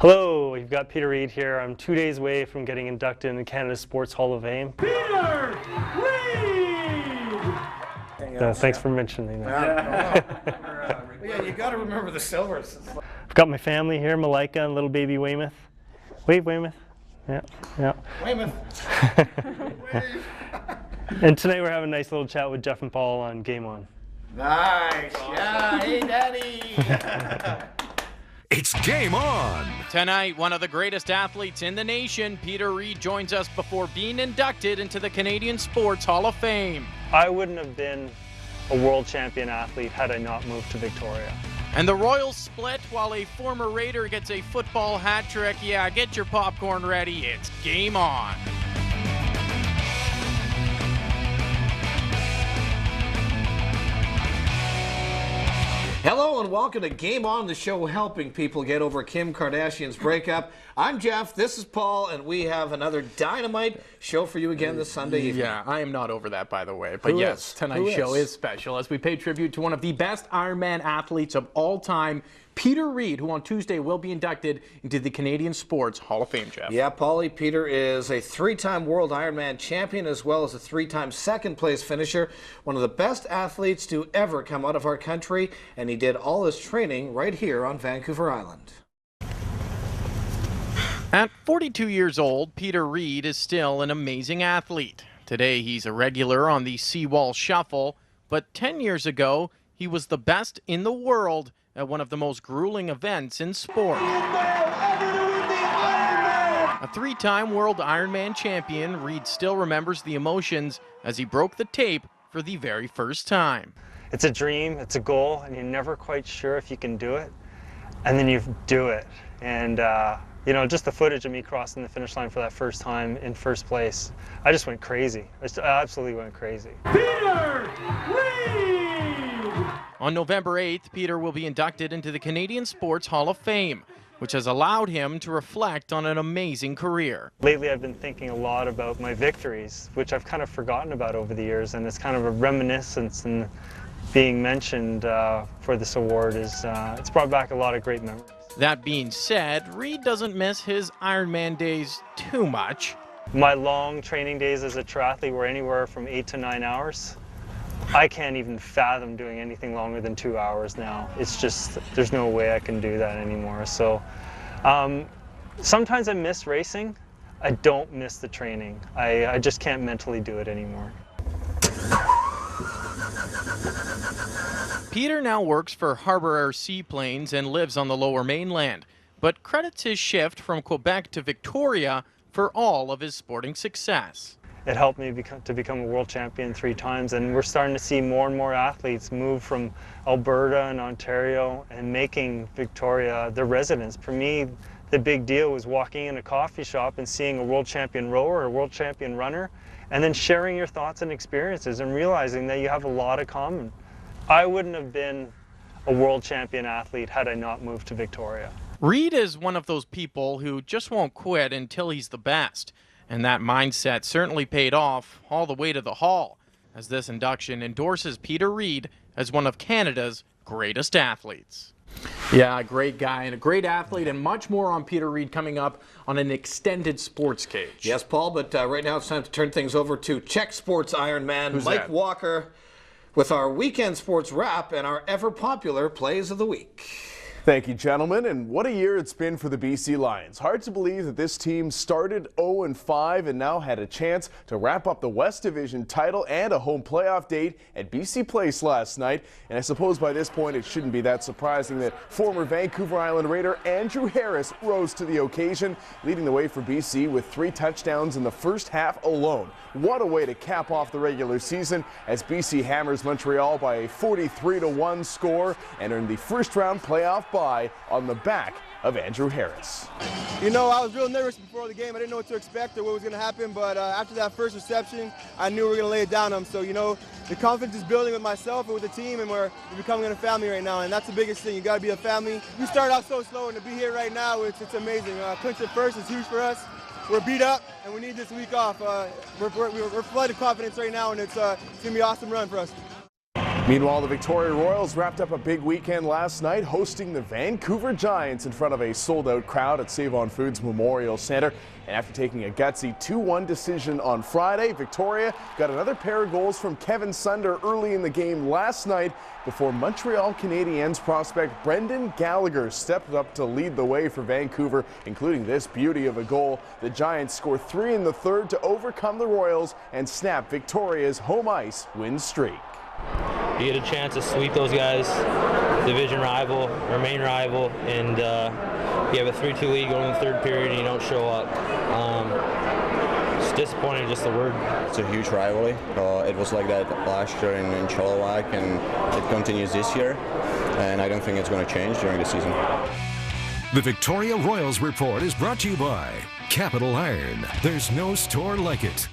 Hello, you've got Peter Reid here. I'm 2 days away from getting inducted into Canada's Sports Hall of Fame. Peter Reid! Thanks for mentioning that. Yeah, you got to remember the silvers. I've got my family here, Malika and little baby Weymouth. Wave, Weymouth. Yeah. Weymouth. And tonight we're having a nice little chat with Jeff and Paul on Game On. Nice. Yeah, hey, Daddy. It's Game On! Tonight, one of the greatest athletes in the nation, Peter Reid, joins us before being inducted into the Canadian Sports Hall of Fame. I wouldn't have been a world champion athlete had I not moved to Victoria. And the Royals split while a former Raider gets a football hat trick. Yeah, get your popcorn ready. It's Game On. Hello and welcome to Game On, the show helping people get over Kim Kardashian's breakup. I'm Jeff, this is Paul, and we have another dynamite show for you again this Sunday evening. Yeah, I am not over that, by the way. But Who yes, is? tonight's show is special as we pay tribute to one of the best Ironman athletes of all time, Peter Reid, who on Tuesday will be inducted into the Canadian Sports Hall of Fame, Jeff. Yeah, Paulie, Peter is a three-time world Ironman champion as well as a three-time second-place finisher, one of the best athletes to ever come out of our country, and he did all his training right here on Vancouver Island. At 42 years old, Peter Reid is still an amazing athlete. Today, he's a regular on the Seawall Shuffle, but 10 years ago, he was the best in the world at one of the most grueling events in sport. A three-time world Ironman champion, Reid still remembers the emotions as he broke the tape for the very first time. It's a dream, it's a goal, and you're never quite sure if you can do it. And then you do it. And you know, just the footage of me crossing the finish line for that first time in first place, I just went crazy. I absolutely went crazy. Peter Reid! On November 8th, Peter will be inducted into the Canadian Sports Hall of Fame, which has allowed him to reflect on an amazing career. Lately I've been thinking a lot about my victories, which I've kind of forgotten about over the years, and it's kind of a reminiscence, and being mentioned for this award it's brought back a lot of great memories. That being said, Reid doesn't miss his Ironman days too much. My long training days as a triathlete were anywhere from 8 to 9 hours. I can't even fathom doing anything longer than 2 hours now. It's just, there's no way I can do that anymore. So sometimes I miss racing. I don't miss the training. I just can't mentally do it anymore. Peter now works for Harbour Air Seaplanes and lives on the Lower Mainland, but credits his shift from Quebec to Victoria for all of his sporting success. It helped me to become a world champion 3 times, and we're starting to see more and more athletes move from Alberta and Ontario and making Victoria their residence. For me, the big deal was walking in a coffee shop and seeing a world champion rower or a world champion runner, and then sharing your thoughts and experiences and realizing that you have a lot in common. I wouldn't have been a world champion athlete had I not moved to Victoria. Reid is one of those people who just won't quit until he's the best. And that mindset certainly paid off all the way to the Hall, as this induction endorses Peter Reid as one of Canada's greatest athletes. Yeah, a great guy and a great athlete, and much more on Peter Reid coming up on an extended sports cage. Yes, Paul, but right now it's time to turn things over to Czech Sports Ironman, Mike that? Walker, with our weekend sports wrap and our ever-popular Plays of the Week. Thank you, gentlemen, and what a year it's been for the BC Lions. Hard to believe that this team started 0-5 and now had a chance to wrap up the West Division title and a home playoff date at BC Place last night. And I suppose by this point it shouldn't be that surprising that former Vancouver Island Raider Andrew Harris rose to the occasion, leading the way for BC with 3 touchdowns in the first half alone. What a way to cap off the regular season as BC hammers Montreal by a 43-1 score and earned the first-round playoff bye on the back of Andrew Harris. You know, I was real nervous before the game. I didn't know what to expect or what was going to happen, but after that first reception, I knew we were going to lay it down on them. So, you know, the confidence is building with myself and with the team, and we're becoming a family right now, and that's the biggest thing. You got to be a family. We started out so slow, and to be here right now, it's amazing. Clinch it first is huge for us. We're beat up, and we need this week off. We're flooded of confidence right now, and it's going to be an awesome run for us. Meanwhile, the Victoria Royals wrapped up a big weekend last night, hosting the Vancouver Giants in front of a sold-out crowd at Save-On-Foods Memorial Centre. And after taking a gutsy 2-1 decision on Friday, Victoria got another pair of goals from Kevin Sunder early in the game last night before Montreal Canadiens prospect Brendan Gallagher stepped up to lead the way for Vancouver, including this beauty of a goal. The Giants score 3 in the third to overcome the Royals and snap Victoria's home ice win streak. You get a chance to sweep those guys, division rival, or main rival, and you have a 3-2 lead going in the third period and you don't show up. It's disappointing, just the word. It's a huge rivalry. It was like that last year in Chilliwack, and it continues this year, and I don't think it's going to change during the season. The Victoria Royals Report is brought to you by Capital Iron. There's no store like it.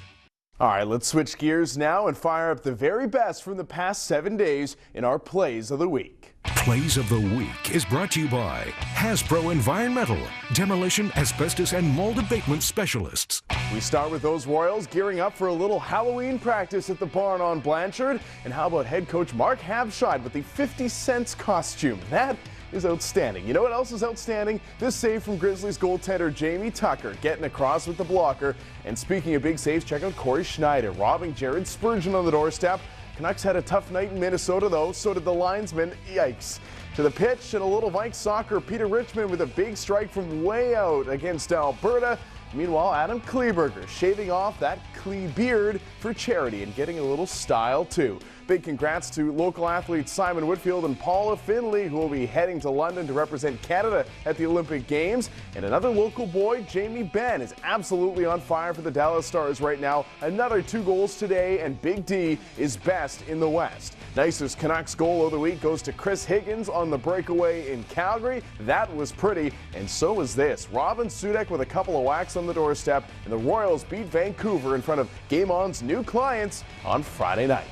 All right, let's switch gears now and fire up the very best from the past 7 days in our Plays of the Week. Plays of the Week is brought to you by Hasbro Environmental, demolition, asbestos, and mold abatement specialists. We start with those Royals gearing up for a little Halloween practice at the barn on Blanchard. And how about head coach Mark Habscheid with the 50 cents costume? That is outstanding. You know what else is outstanding? This save from Grizzlies goaltender Jamie Tucker, getting across with the blocker. And speaking of big saves, check out Corey Schneider robbing Jared Spurgeon on the doorstep. Canucks had a tough night in Minnesota, though. So did the linesman. Yikes. To the pitch and a little Vikes soccer, Peter Richmond with a big strike from way out against Alberta. Meanwhile, Adam Kleberger shaving off that Klee beard for charity and getting a little style, too. Big congrats to local athletes Simon Whitfield and Paula Finley, who will be heading to London to represent Canada at the Olympic Games. And another local boy, Jamie Benn, is absolutely on fire for the Dallas Stars right now. Another 2 goals today, and Big D is best in the West. Nicest Canucks goal of the week goes to Chris Higgins on the breakaway in Calgary. That was pretty, and so was this. Robin Sudek with a couple of whacks on the doorstep, and the Royals beat Vancouver in front of Game On's new clients on Friday night.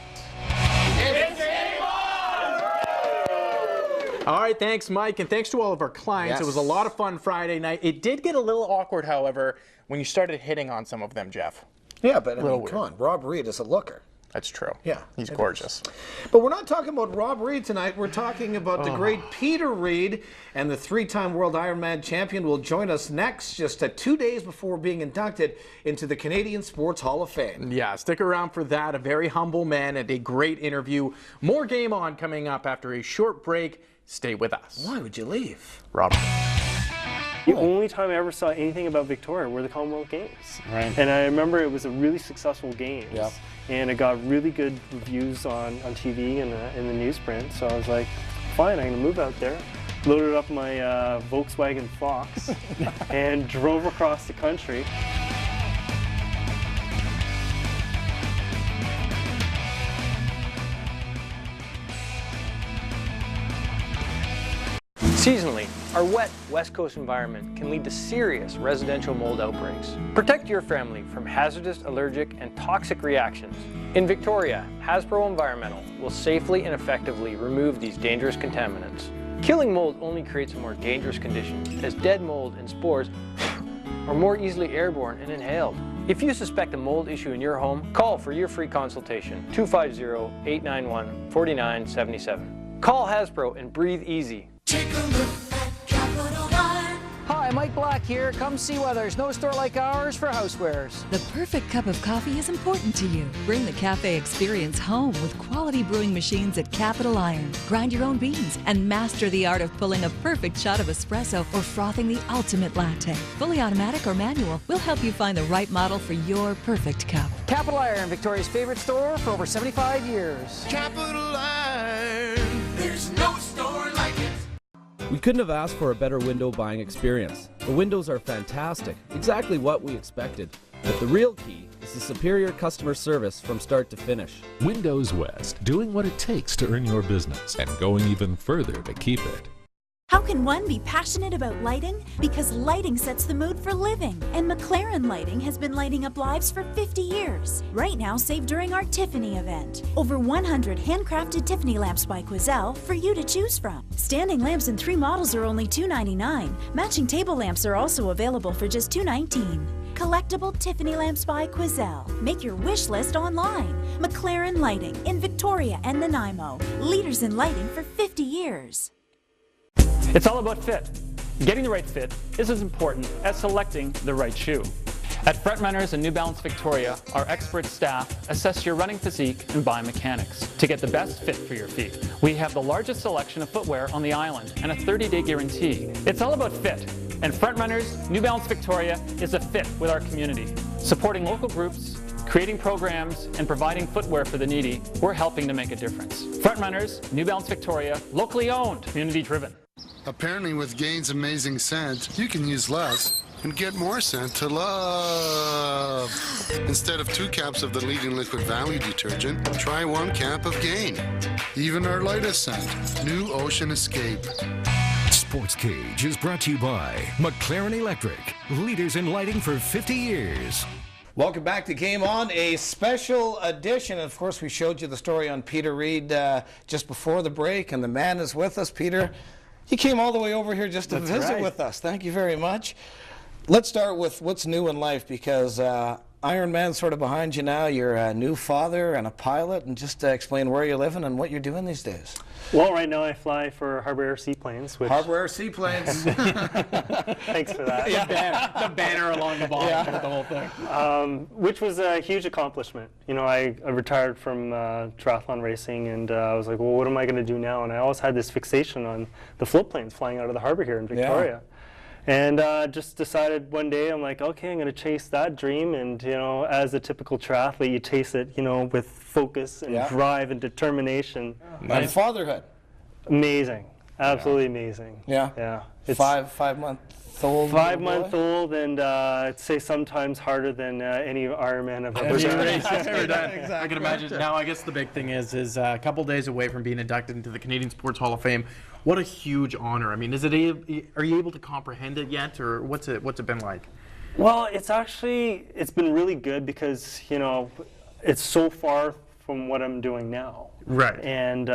All right, thanks, Mike, and thanks to all of our clients. Yes. It was a lot of fun Friday night. It did get a little awkward, however, when you started hitting on some of them, Jeff. Yeah, but I mean, Little come on, Rob Reed is a looker. That's true. Yeah, He's gorgeous. But we're not talking about Rob Reed tonight. We're talking about the great Peter Reed, and the 3-time World Ironman champion will join us next, just 2 days before being inducted into the Canadian Sports Hall of Fame. Yeah, stick around for that. A very humble man and a great interview. More Game On coming up after a short break. Stay with us. Why would you leave? Robert. The only time I ever saw anything about Victoria were the Commonwealth Games. Right. And I remember it was a really successful Games. Yep. And it got really good reviews on TV and in the newsprint. So I was like, fine, I'm going to move out there. Loaded up my Volkswagen Fox and drove across the country. Seasonally, our wet West Coast environment can lead to serious residential mold outbreaks. Protect your family from hazardous, allergic, and toxic reactions. In Victoria, Hasbro Environmental will safely and effectively remove these dangerous contaminants. Killing mold only creates a more dangerous condition, as dead mold and spores are more easily airborne and inhaled. If you suspect a mold issue in your home, call for your free consultation, 250-891-4977. Call Hasbro and breathe easy. Take a look at Capital Iron. Hi, Mike Black here. Come see why there's no store like ours for housewares. The perfect cup of coffee is important to you. Bring the cafe experience home with quality brewing machines at Capital Iron. Grind your own beans and master the art of pulling a perfect shot of espresso or frothing the ultimate latte. Fully automatic or manual, we'll help you find the right model for your perfect cup. Capital Iron, Victoria's favorite store for over 75 years. Capital Iron. There's no store like it. We couldn't have asked for a better window buying experience. The windows are fantastic, exactly what we expected. But the real key is the superior customer service from start to finish. Windows West, doing what it takes to earn your business and going even further to keep it. How can one be passionate about lighting? Because lighting sets the mood for living. And McLaren Lighting has been lighting up lives for 50 years. Right now, save during our Tiffany event. Over 100 handcrafted Tiffany lamps by Quoizel for you to choose from. Standing lamps in 3 models are only $2.99. Matching table lamps are also available for just $2.19. collectible Tiffany lamps by Quoizel. Make your wish list online. McLaren Lighting in Victoria and Nanaimo. Leaders in lighting for 50 years. It's all about fit. Getting the right fit is as important as selecting the right shoe. At Frontrunners and New Balance Victoria, our expert staff assess your running physique and biomechanics to get the best fit for your feet. We have the largest selection of footwear on the island and a 30-day guarantee. It's all about fit, and Frontrunners, New Balance Victoria is a fit with our community. Supporting local groups, creating programs, and providing footwear for the needy, we're helping to make a difference. Frontrunners, New Balance Victoria, locally owned, community driven. Apparently with Gain's amazing scent, you can use less and get more scent to love. Instead of 2 caps of the leading liquid value detergent, try 1 cap of Gain. Even our lightest scent, New Ocean Escape. Sports Cage is brought to you by McLaren Electric, leaders in lighting for 50 years. Welcome back to Game On, a special edition. Of course, we showed you the story on Peter Reid just before the break, and the man is with us. Peter, you came all the way over here just to visit with us. Thank you very much. Let's start with what's new in life, because Ironman's sort of behind you now. You're a new father and a pilot, and just explain where you're living and what you're doing these days. Well, right now I fly for Harbour Air Seaplanes. Harbour Air Seaplanes. Thanks for that. Yeah. The banner along the bottom of the whole thing. Which was a huge accomplishment. You know, I retired from triathlon racing, and I was like, well, what am I going to do now? And I always had this fixation on the float planes flying out of the harbour here in Victoria. And just decided one day, I'm like, okay, I'm going to chase that dream. And, you know, as a typical triathlete, you chase it, you know, with focus and drive and determination. And fatherhood. Amazing. Absolutely amazing. Yeah. Yeah. It's 5-month-old. 5-month-old, and I'd say sometimes harder than any Ironman I've ever done. Exactly. I can imagine. Now, I guess the big thing is a couple days away from being inducted into the Canadian Sports Hall of Fame. What a huge honor. I mean, are you able to comprehend it yet, or what's it been like? Well, it's been really good because, you know, it's so far from what I'm doing now. Right. And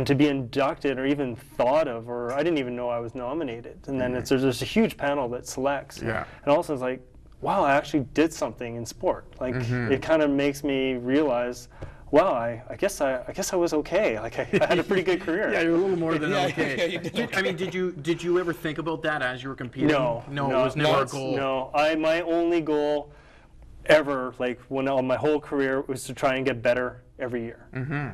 to be inducted or even thought of, or I didn't even know I was nominated. And then there's a huge panel that selects. Yeah. And also it's like, wow, I actually did something in sport. Like it kind of makes me realize, wow, I guess I was okay. Like I had a pretty good career. Yeah, you're a little more than okay. Yeah, you did okay. I mean, did you ever think about that as you were competing? No, it was never a goal. No, my only goal ever, like my whole career, was to try and get better every year.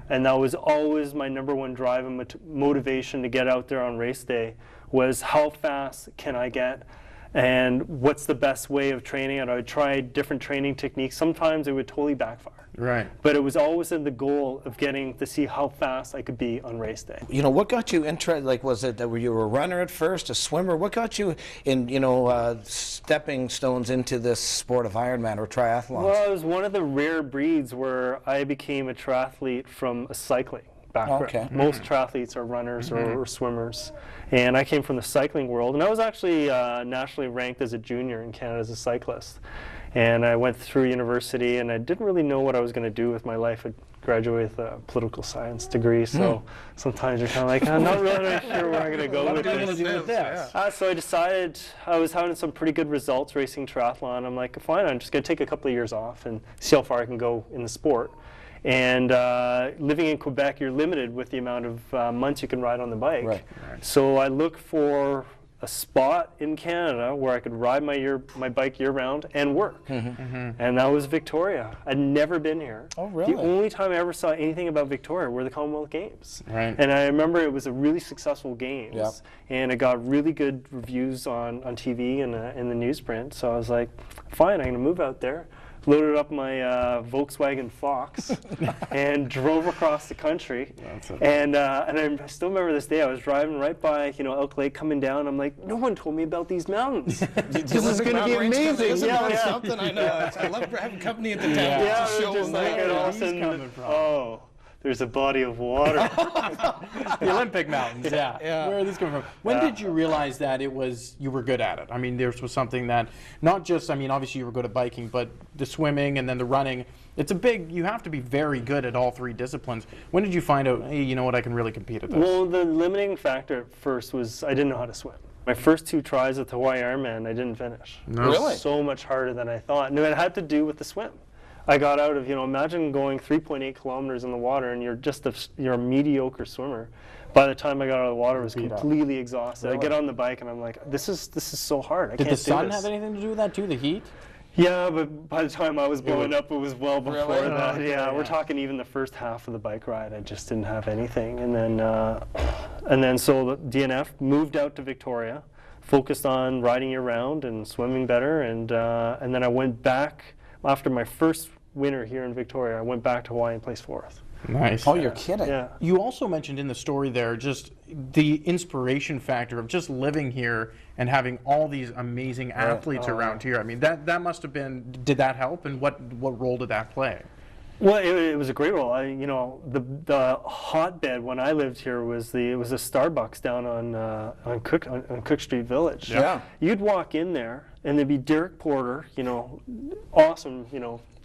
And that was always my #1 drive and motivation to get out there on race day, was how fast can I get, and what's the best way of training. And I would try different training techniques. Sometimes it would totally backfire. Right. But it was always in the goal of getting to see how fast I could be on race day. You know, what got you interested? Like, was it that you were a runner at first, a swimmer? What got you in, you know, stepping stones into this sport of Ironman or triathlon? Well, it was one of the rare breeds where I became a triathlete from a cycling background. Okay. Most triathletes are runners or swimmers. And I came from the cycling world. And I was actually nationally ranked as a junior in Canada as a cyclist. And I went through university, and I didn't really know what I was going to do with my life. I graduated with a political science degree, so sometimes you're kind of like, I'm not really sure where I'm going to go with this. So I decided, I was having some pretty good results racing triathlon. I'm like, fine, I'm just going to take a couple of years off and see how far I can go in the sport. And living in Quebec, you're limited with the amount of months you can ride on the bike. Right. So I looked for a spot in Canada where I could ride my bike year-round and work. And that was Victoria. I'd never been here. Oh, really? The only time I ever saw anything about Victoria were the Commonwealth Games. Right. And I remember it was a really successful Games. And it got really good reviews on TV and in the newsprint. So I was like, fine, I'm going to move out there. Loaded up my Volkswagen Fox and drove across the country. And I still remember this day. I was driving right by, you know, Elk Lake coming down. I'm like, no one told me about these mountains. This is going to be amazing. Something I know. I love having company at the town. Yeah, to show just like where all of a sudden, oh, there's a body of water. The Olympic Mountains, yeah. Where are these coming from? When did you realize that you were good at it? I mean, this was something that, not just, I mean, obviously you were good at biking, but the swimming and then the running, you have to be very good at all three disciplines. When did you find out, hey, you know what, I can really compete at this? Well, the limiting factor at first was I didn't know how to swim. My first 2 tries at the Hawaii Ironman, I didn't finish. No. It was Really? so much harder than I thought. And it had to do with the swim. I got out of, imagine going 3.8 kilometers in the water and you're a mediocre swimmer. By the time I got out of the water, I was completely exhausted. Really? I get on the bike and I'm like, this is so hard. I Did can't the do sun this. have anything to do with that too? The heat? Yeah, but by the time I was blowing up, it was well before Really? that. Okay, Yeah, we're yeah. talking even the first half of the bike ride, I just didn't have anything. And then so the DNF moved out to Victoria, focused on riding year round and swimming better. And then I went back after my first winter here in Victoria. I went back to Hawaii and placed 4th. Nice. Oh, you're kidding. Yeah. You also mentioned in the story there just the inspiration factor of just living here and having all these amazing athletes around here. I mean, that must have been, did that help, and what role did that play? Well, it was a great role. The hotbed when I lived here was it was a Starbucks down on Cook Street Village. Yeah. You'd walk in there and there'd be Derek Porter, awesome,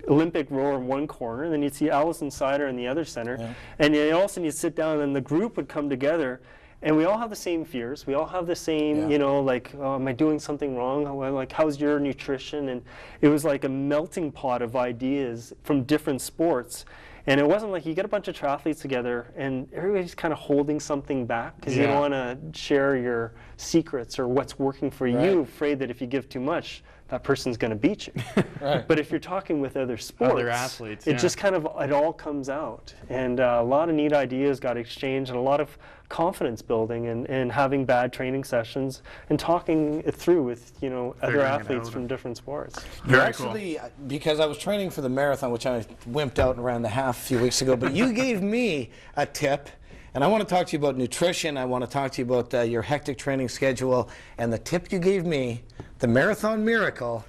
Olympic rower in one corner, and then you'd see Alison Sider in the other center, and then all of a sudden you'd sit down and the group would come together. And we all have the same fears. We all have the same, am I doing something wrong? Like, how's your nutrition? And it was like a melting pot of ideas from different sports. And it wasn't like you get a bunch of triathletes together and everybody's kind of holding something back because you don't want to share your secrets or what's working for you, afraid that if you give too much, that person's going to beat you. Right. But if you're talking with other sports, Other athletes, it just kind of, it all comes out. And a lot of neat ideas got exchanged and a lot of confidence building and having bad training sessions and talking it through with, other athletes from different sports. Actually, because I was training for the marathon, which I wimped out and ran the half a few weeks ago, but you gave me a tip. And I want to talk to you about nutrition. I want to talk to you about your hectic training schedule. And the tip you gave me, the Marathon Miracle,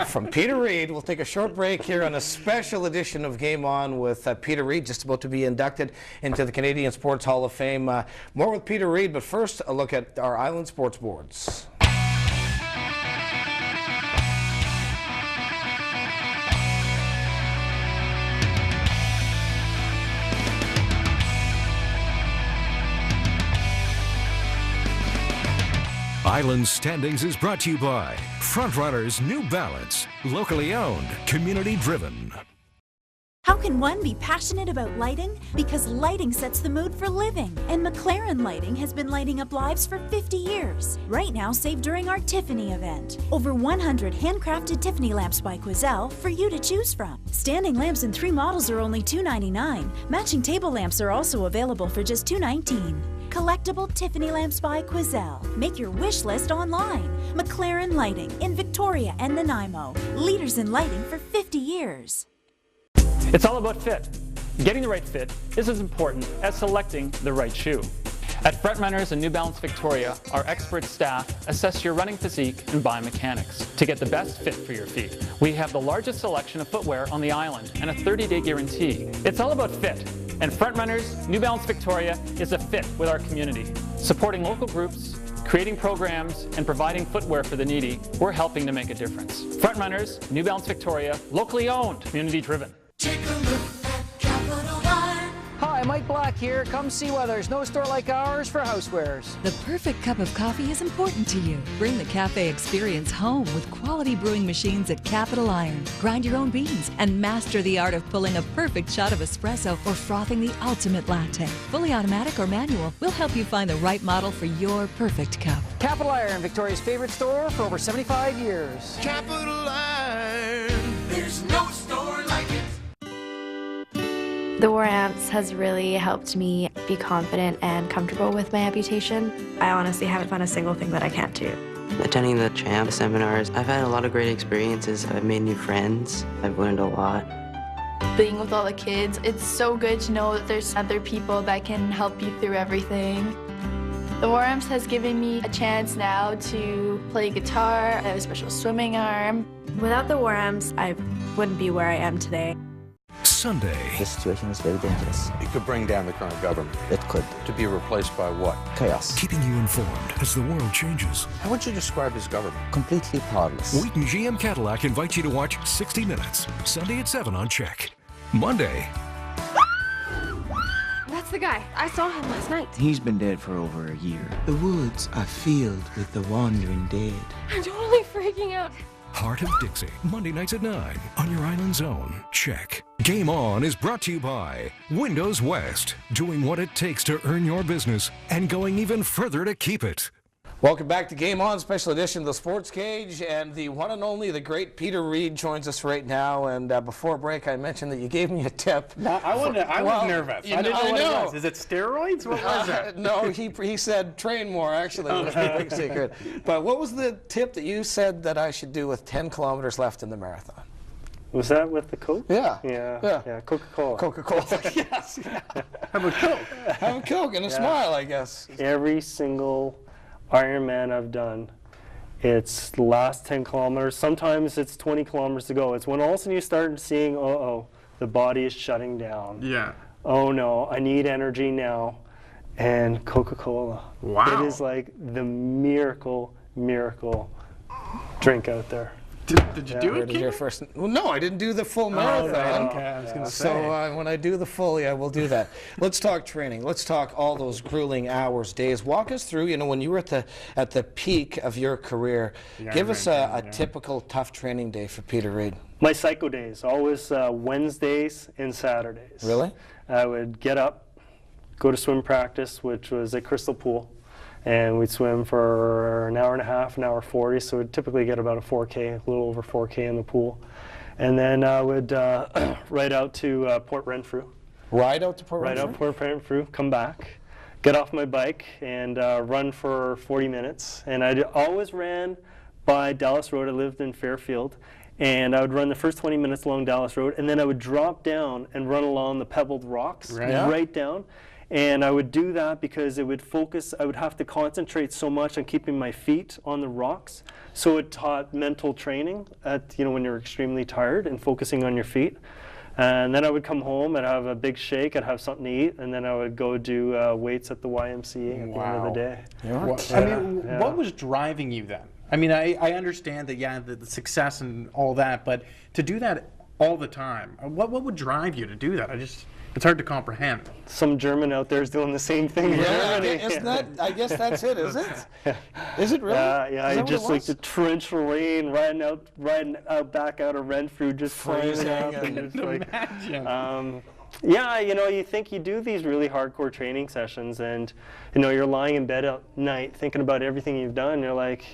from Peter Reid. We'll take a short break here on a special edition of Game On with Peter Reid, just about to be inducted into the Canadian Sports Hall of Fame. More with Peter Reid, but first, a look at our Island Sports Boards. Island Standings is brought to you by Frontrunners New Balance, locally owned, community driven. How can one be passionate about lighting? Because lighting sets the mood for living. And McLaren Lighting has been lighting up lives for 50 years. Right now, save during our Tiffany event. Over 100 handcrafted Tiffany lamps by Quoizel for you to choose from. Standing lamps in 3 models are only $2.99. Matching table lamps are also available for just $2.19. Collectible Tiffany lamps by Quoizel. Make your wish list online. McLaren Lighting in Victoria and Nanaimo. Leaders in lighting for 50 years. It's all about fit. Getting the right fit is as important as selecting the right shoe. At Frontrunners and New Balance Victoria, our expert staff assess your running physique and biomechanics to get the best fit for your feet. We have the largest selection of footwear on the island and a 30-day guarantee. It's all about fit. And Frontrunners, New Balance Victoria is a fit with our community. Supporting local groups, creating programs, and providing footwear for the needy, we're helping to make a difference. Frontrunners, New Balance Victoria, locally owned, community driven. Take a look at Capital One. Hi, Mike Black here. Come see why there's no store like ours for housewares. The perfect cup of coffee is important to you. Bring the cafe experience home with quality brewing machines at Capital Iron. Grind your own beans and master the art of pulling a perfect shot of espresso or frothing the ultimate latte. Fully automatic or manual, we'll help you find the right model for your perfect cup. Capital Iron, Victoria's favorite store for over 75 years. Capital Iron. There's no store like it. The War Amps has really helped me be confident and comfortable with my amputation. I honestly haven't found a single thing that I can't do. Attending the CHAMP seminars, I've had a lot of great experiences. I've made new friends. I've learned a lot. Being with all the kids, it's so good to know that there's other people that can help you through everything. The War Amps has given me a chance now to play guitar. I have a special swimming arm. Without the War Amps, I wouldn't be where I am today. Sunday. This situation is very dangerous. It could bring down the current government. It could. To be replaced by what? Chaos. Keeping you informed as the world changes. How would you describe his government? Completely powerless. Wheaton GM Cadillac invites you to watch 60 Minutes, Sunday at 7 on Check. Monday. That's That's the guy. I saw him last night. He's been dead for over a year. The woods are filled with the wandering dead. I'm totally freaking out. Heart of Dixie, Monday nights at 9 on your Island's Own. Check. Game On is brought to you by Windows West, doing what it takes to earn your business and going even further to keep it. Welcome back to Game On, special edition of the Sports Cage, and the one and only, the great Peter Reid joins us right now. And before break, I mentioned that you gave me a tip. No, I was nervous. I didn't know what it was. Is it steroids? What was it? No, he said train more, actually, was the big secret. But what was the tip that you said that I should do with 10 kilometers left in the marathon? Was that with the Coke? Yeah. Yeah. Coca-Cola. Coca-Cola, yes. Have a Coke. Have a Coke and a smile, I guess. Every single Ironman I've done, it's the last 10 kilometers. Sometimes it's 20 kilometers to go. It's when all of a sudden you start seeing, the body is shutting down. Yeah. Oh no, I need energy now. And Coca-Cola. Wow. It is like the miracle drink out there. Did you do it, your first? Well, no, I didn't do the full marathon. Okay, I was going to say. So when I do the full, I will do that. Let's talk training. Let's talk all those grueling hours, days. Walk us through, when you were at the peak of your career, give us a typical tough training day for Peter Reid. My psycho days, always Wednesdays and Saturdays. Really? I would get up, go to swim practice, which was at Crystal Pool. And we'd swim for an hour and a half, an hour 40, so we'd typically get about a 4K, a little over 4K in the pool. And then I would ride out to Port Renfrew. Ride out to Port Renfrew? Ride out Port Renfrew, come back, get off my bike, and run for 40 minutes. And I always ran by Dallas Road. I lived in Fairfield. And I would run the first 20 minutes along Dallas Road, and then I would drop down and run along the pebbled rocks, right down. And I would do that because it would focus, I would have to concentrate so much on keeping my feet on the rocks. So it taught mental training when you're extremely tired and focusing on your feet. And then I would come home, I'd have a big shake, I'd have something to eat, and then I would go do weights at the YMCA at the end of the day. What was driving you then? I mean, I understand that, the success and all that, but to do that all the time, what would drive you to do that? It's hard to comprehend. Some German out there is doing the same thing in Germany. Isn't that, I guess that's it, is it? Is it really? Yeah, I just like the torrential rain, riding out back out of Renfrew, just freezing up. Imagine. You think you do these really hardcore training sessions, and you're lying in bed at night thinking about everything you've done. You're like,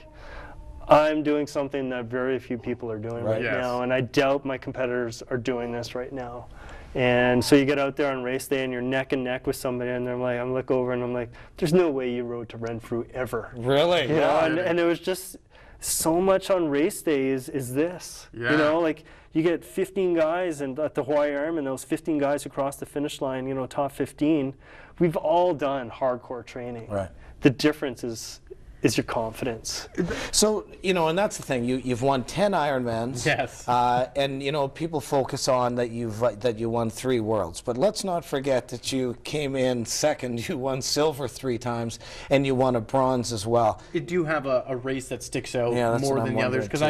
I'm doing something that very few people are doing right now, and I doubt my competitors are doing this right now. And so you get out there on race day and you're neck and neck with somebody, and they're like, I look over and I'm like, there's no way you rode to Renfrew ever. Really? And it was just so much on race day is this. You get 15 guys at the Hawaii Ironman, those 15 guys who cross the finish line, top 15, we've all done hardcore training. Right. The difference is your confidence. So, and that's the thing. You've won 10 Ironmans. Yes. And, people focus on that you won 3 worlds. But let's not forget that you came in second. You won silver 3 times, and you won a bronze as well. Do you have a race that sticks out more than the others? Because,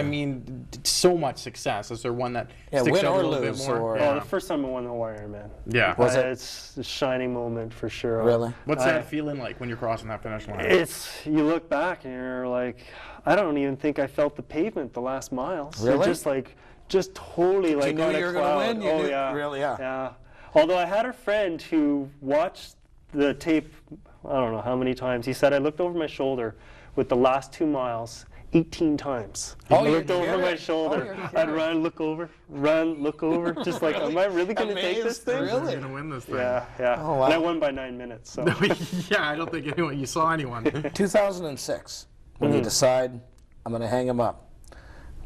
so much success. Is there one that sticks out a little bit more? The first time I won the Hawaii Ironman. Yeah. Was it? It's a shining moment for sure. Really? What's that feeling like when you're crossing that finish line? You look back and you're like, I don't even think I felt the pavement the last mile. So really? Just totally like you knew you were going to win? Really, yeah. Although I had a friend who watched the tape, I don't know how many times. He said I looked over my shoulder with the last 2 miles 18 times. I looked over my shoulder. I'd run, look over, just like, am I really going to take this thing? Really? Going to win this thing. Yeah. Oh, wow. And I won by 9 minutes. So. Yeah, I don't think you saw anyone. 2006, when you decide, I'm going to hang him up.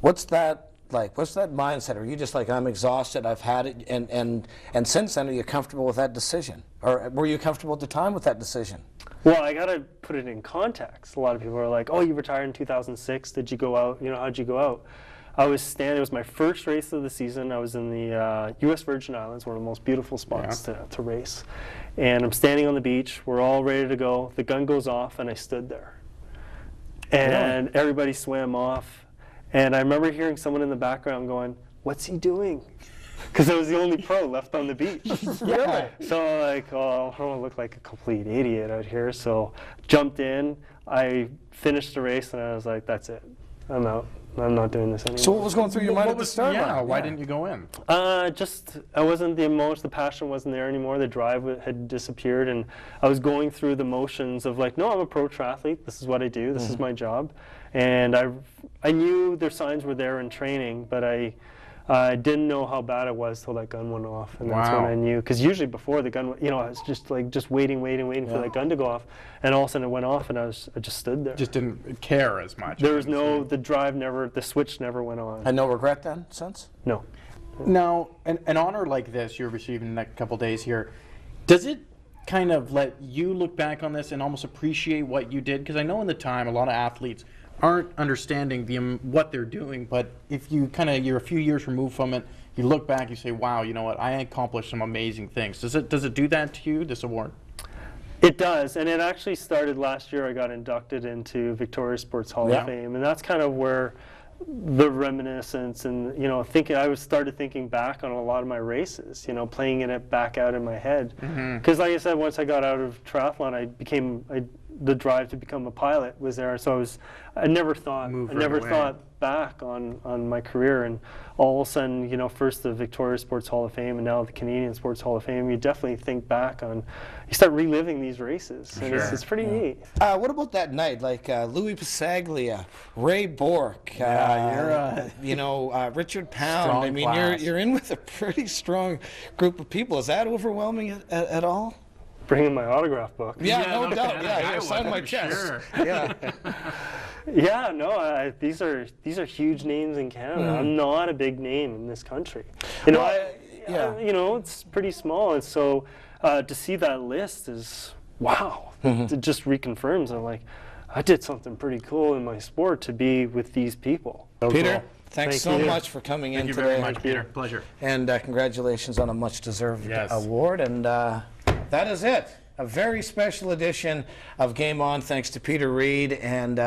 What's that like? What's that mindset? Are you just like, I'm exhausted, I've had it, and since then, are you comfortable with that decision? Or were you comfortable at the time with that decision? Well, I got to put it in context. A lot of people are like, oh, you retired in 2006. Did you go out? How'd you go out? I was standing, it was my first race of the season. I was in the U.S. Virgin Islands, one of the most beautiful spots to race. And I'm standing on the beach. We're all ready to go. The gun goes off, and I stood there. And everybody swam off. And I remember hearing someone in the background going, what's he doing? because I was the only pro left on the beach. Really? So like, oh, I don't want to look like a complete idiot out here. So jumped in, I finished the race, and I was like, that's it, I'm out. I'm not doing this anymore. So what was going through your mind at the start? Why didn't you go in? Just, I wasn't the passion wasn't there anymore. The drive had disappeared, and I was going through the motions of like, no, I'm a pro triathlete. This is what I do. This is my job. And I knew their signs were there in training, but I didn't know how bad it was till that gun went off, and that's when I knew. Because usually before the gun, I was just waiting for that gun to go off, and all of a sudden it went off, and I just stood there. Just didn't care as much. There was the switch never went on. And no regret then, since? No. Now, an honor like this you're receiving in the next couple days here, does it kind of let you look back on this and almost appreciate what you did? Because I know in the time a lot of athletes aren't understanding what they're doing, but if you you're a few years removed from it, you look back, you say, wow, you know what, I accomplished some amazing things. Does it do that to you, this award? It does, and it actually started last year. I got inducted into Victoria Sports Hall of Fame, and that's kind of where the reminiscence and I started thinking back on a lot of my races, playing it back out in my head. Because like I said, once I got out of triathlon, the drive to become a pilot was there. So I never thought back on my career, and all of a sudden, first the Victoria Sports Hall of Fame and now the Canadian Sports Hall of Fame, you definitely think back on, you start reliving these races, and it's pretty neat. What about that night, like Louis Passaglia, Ray Bork, Richard Pound? I mean, you're in with a pretty strong group of people. Is that overwhelming at all? Bringing my autograph book. Yeah, no doubt. Yeah, sign my chest. Sure. Yeah. Yeah, no, these are huge names in Canada. I'm not a big name in this country. It's pretty small, and so to see that list is wow. It just reconfirms I'm like, I did something pretty cool in my sport to be with these people. Peter, thanks so much for coming in today. Thank you very much, Peter. Pleasure. And congratulations on a much-deserved award. And that is it. A very special edition of Game On, thanks to Peter Reid. And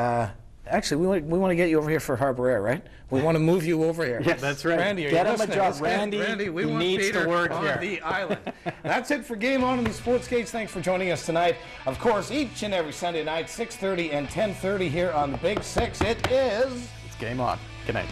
actually, we want to get you over here for Harbour Air, right? We want to move you over here. Yes, that's right. Randy, get him a job. Randy, we want needs Peter to work on here. the island. That's it for Game On in the Sports Cage. Thanks for joining us tonight. Of course, each and every Sunday night, 6:30 and 10:30 here on the Big Six. It's Game On. Good night.